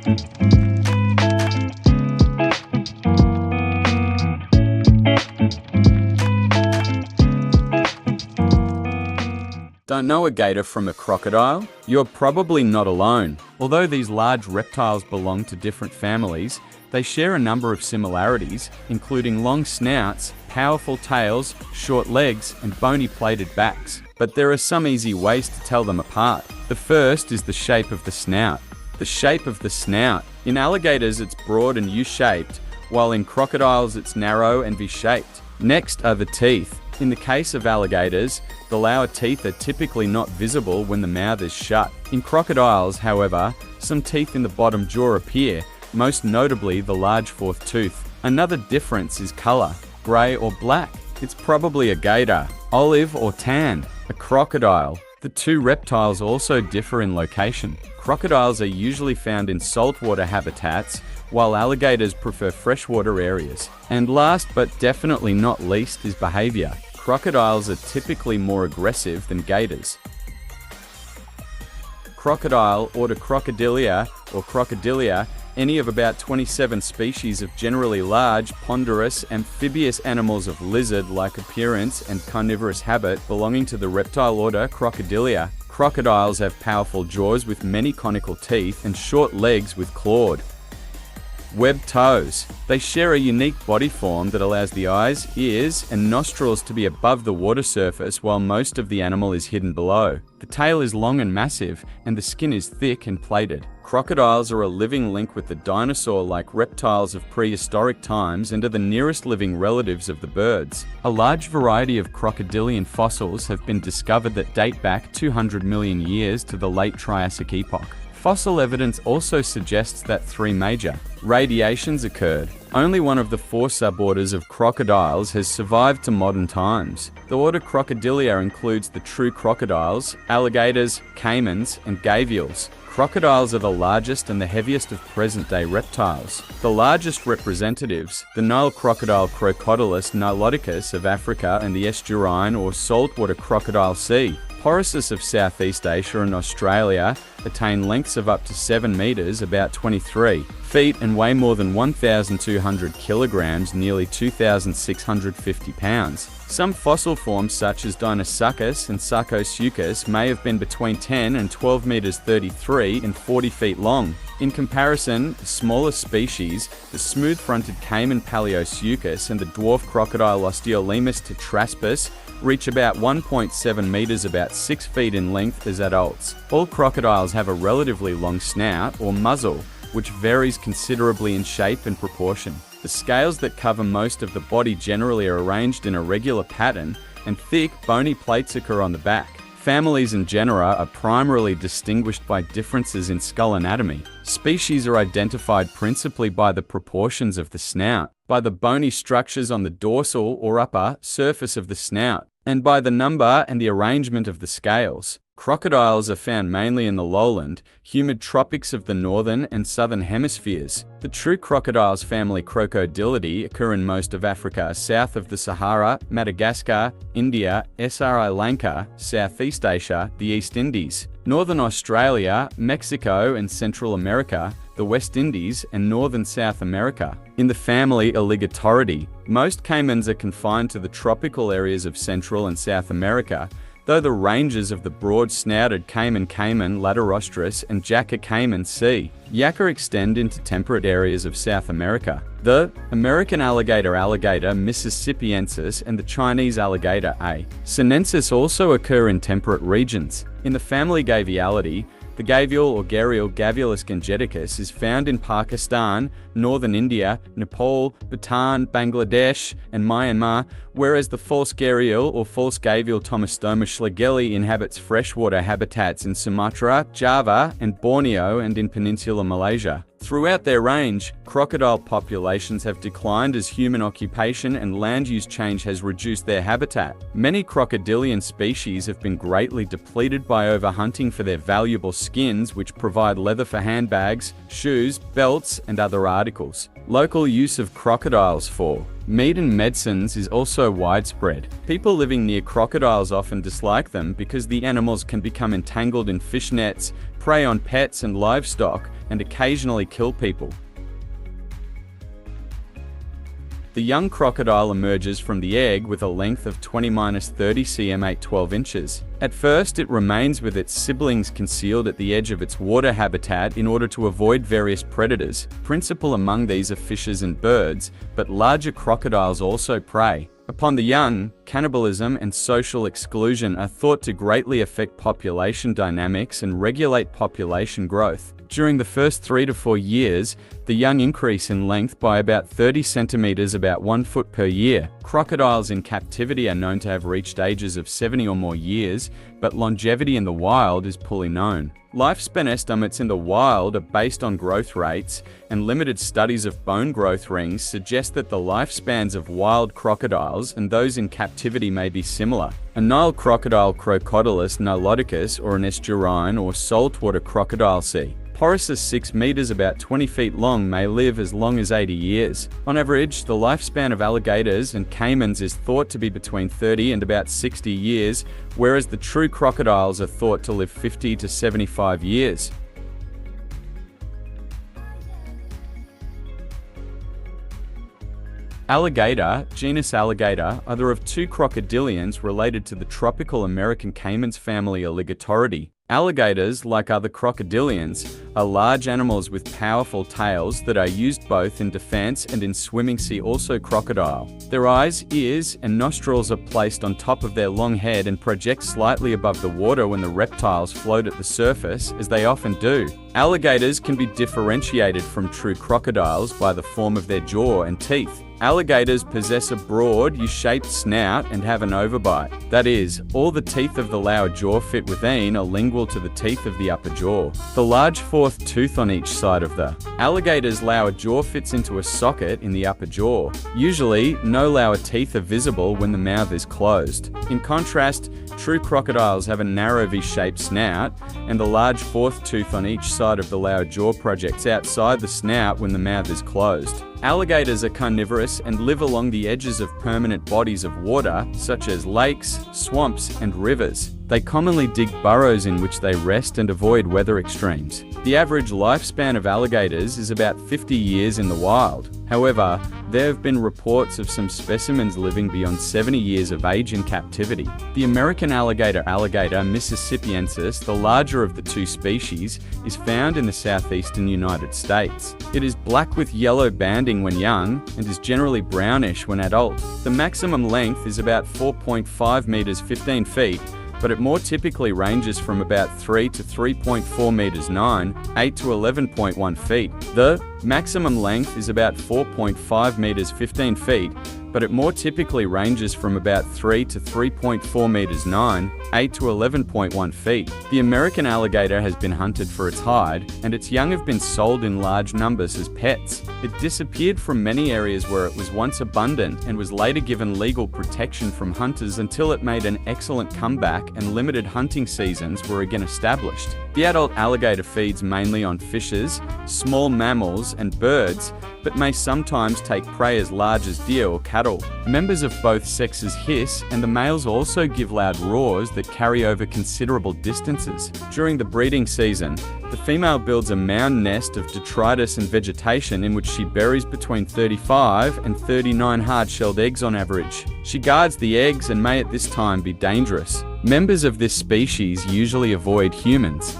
Don't know a gator from a crocodile? You're probably not alone. Although these large reptiles belong to different families, they share a number of similarities, including long snouts, powerful tails, short legs, and bony plated backs. But there are some easy ways to tell them apart. The first is the shape of the snout. The shape of the snout. In alligators, it's broad and U-shaped, while in crocodiles, it's narrow and V-shaped. Next are the teeth. In the case of alligators, the lower teeth are typically not visible when the mouth is shut. In crocodiles, however, some teeth in the bottom jaw appear, most notably the large fourth tooth. Another difference is color, gray or black. It's probably a gator, olive or tan, a crocodile. The two reptiles also differ in location. Crocodiles are usually found in saltwater habitats, while alligators prefer freshwater areas. And last but definitely not least is behavior. Crocodiles are typically more aggressive than gators. Crocodile, Order Crocodilia or Crocodilia, any of about 27 species of generally large, ponderous, amphibious animals of lizard-like appearance and carnivorous habit belonging to the reptile order Crocodilia. Crocodiles have powerful jaws with many conical teeth and short legs with clawed, webbed toes. They share a unique body form that allows the eyes, ears, and nostrils to be above the water surface while most of the animal is hidden below. The tail is long and massive, and the skin is thick and plated. Crocodiles are a living link with the dinosaur-like reptiles of prehistoric times and are the nearest living relatives of the birds. A large variety of crocodilian fossils have been discovered that date back 200 million years to the late Triassic epoch. Fossil evidence also suggests that 3 major radiations occurred. Only one of the 4 suborders of crocodiles has survived to modern times. The order Crocodilia includes the true crocodiles, alligators, caimans, and gavials. Crocodiles are the largest and the heaviest of present-day reptiles. The largest representatives, the Nile crocodile Crocodilus niloticus of Africa and the estuarine or saltwater crocodile sea. Porisus of Southeast Asia and Australia attain lengths of up to 7 meters, about 23 feet, and weigh more than 1,200 kilograms, nearly 2,650 pounds. Some fossil forms such as Dinosuchus and Sarcosuchus may have been between 10 and 12 meters 33 and 40 feet long. In comparison, the smaller species, the smooth-fronted caiman Paleosuchus and the dwarf crocodile Osteolemus tetraspis, reach about 1.7 meters, about 6 feet in length as adults. All crocodiles have a relatively long snout, or muzzle, which varies considerably in shape and proportion. The scales that cover most of the body generally are arranged in a regular pattern, and thick, bony plates occur on the back. Families and genera are primarily distinguished by differences in skull anatomy. Species are identified principally by the proportions of the snout, by the bony structures on the dorsal or upper surface of the snout, and by the number and the arrangement of the scales. Crocodiles are found mainly in the lowland, humid tropics of the northern and southern hemispheres. The true crocodiles family Crocodilidae occur in most of Africa south of the Sahara, Madagascar, India, Sri Lanka, Southeast Asia, the East Indies, Northern Australia, Mexico and Central America, the West Indies, and Northern South America. In the family Alligatoridae, most caimans are confined to the tropical areas of Central and South America, though the ranges of the broad-snouted caiman Laterostris and Jacka caiman C. Yakka extend into temperate areas of South America. The American alligator Mississippiensis and the Chinese alligator A. sinensis also occur in temperate regions. In the family Gavialidae, the gavial or gharial Gavialus gangeticus is found in Pakistan, northern India, Nepal, Bhutan, Bangladesh, and Myanmar, whereas the false gharial or false gavial Tomistoma schlegeli inhabits freshwater habitats in Sumatra, Java, and Borneo, and in peninsular Malaysia. Throughout their range, crocodile populations have declined as human occupation and land use change has reduced their habitat. Many crocodilian species have been greatly depleted by overhunting for their valuable skins, which provide leather for handbags, shoes, belts, and other articles. Local use of crocodiles for meat and medicines is also widespread. People living near crocodiles often dislike them because the animals can become entangled in fish nets, prey on pets and livestock, and occasionally kill people. The young crocodile emerges from the egg with a length of 20-30 cm 8-12 inches. At first, it remains with its siblings concealed at the edge of its water habitat in order to avoid various predators. Principal among these are fishes and birds, but larger crocodiles also prey. Upon the young, cannibalism and social exclusion are thought to greatly affect population dynamics and regulate population growth. During the first 3 to 4 years, the young increase in length by about 30 centimeters, about 1 foot per year. Crocodiles in captivity are known to have reached ages of 70 or more years, but longevity in the wild is poorly known. Lifespan estimates in the wild are based on growth rates, and limited studies of bone growth rings suggest that the lifespans of wild crocodiles and those in captivity may be similar. A Nile crocodile, Crocodilis niloticus, or an estuarine or saltwater crocodile c. Porus 6 meters, about 20 feet long, may live as long as 80 years. On average, the lifespan of alligators and caimans is thought to be between 30 and about 60 years, whereas the true crocodiles are thought to live 50 to 75 years. Alligator, genus Alligator, are the of two crocodilians related to the tropical American caimans family Alligatoridae. Alligators, like other crocodilians, are large animals with powerful tails that are used both in defense and in swimming. See also crocodile. Their eyes, ears, and nostrils are placed on top of their long head and project slightly above the water when the reptiles float at the surface, as they often do. Alligators can be differentiated from true crocodiles by the form of their jaw and teeth. Alligators possess a broad, U-shaped snout and have an overbite. That is, all the teeth of the lower jaw fit within are lingual to the teeth of the upper jaw. The large fourth tooth on each side of the alligator's lower jaw fits into a socket in the upper jaw. Usually, no lower teeth are visible when the mouth is closed. In contrast, true crocodiles have a narrow V-shaped snout, and the large fourth tooth on each side of the lower jaw projects outside the snout when the mouth is closed. Alligators are carnivorous and live along the edges of permanent bodies of water, such as lakes, swamps, and rivers. They commonly dig burrows in which they rest and avoid weather extremes. The average lifespan of alligators is about 50 years in the wild. However, there have been reports of some specimens living beyond 70 years of age in captivity. The American alligator, Alligator mississippiensis, the larger of the two species, is found in the southeastern United States. It is black with yellow banding when young and is generally brownish when adult. The maximum length is about 4.5 meters 15 feet, but it more typically ranges from about 3 to 3.4 meters 9, 8 to 11.1 feet. The maximum length is about 4.5 meters 15 feet, but it more typically ranges from about 3 to 3.4 meters 9, 8 to 11.1 feet. The American alligator has been hunted for its hide, and its young have been sold in large numbers as pets. It disappeared from many areas where it was once abundant and was later given legal protection from hunters until it made an excellent comeback and limited hunting seasons were again established. The adult alligator feeds mainly on fishes, small mammals, and birds, but may sometimes take prey as large as deer or cattle. Members of both sexes hiss, and the males also give loud roars that carry over considerable distances. During the breeding season, the female builds a mound nest of detritus and vegetation in which she buries between 35 and 39 hard-shelled eggs on average. She guards the eggs and may at this time be dangerous. Members of this species usually avoid humans.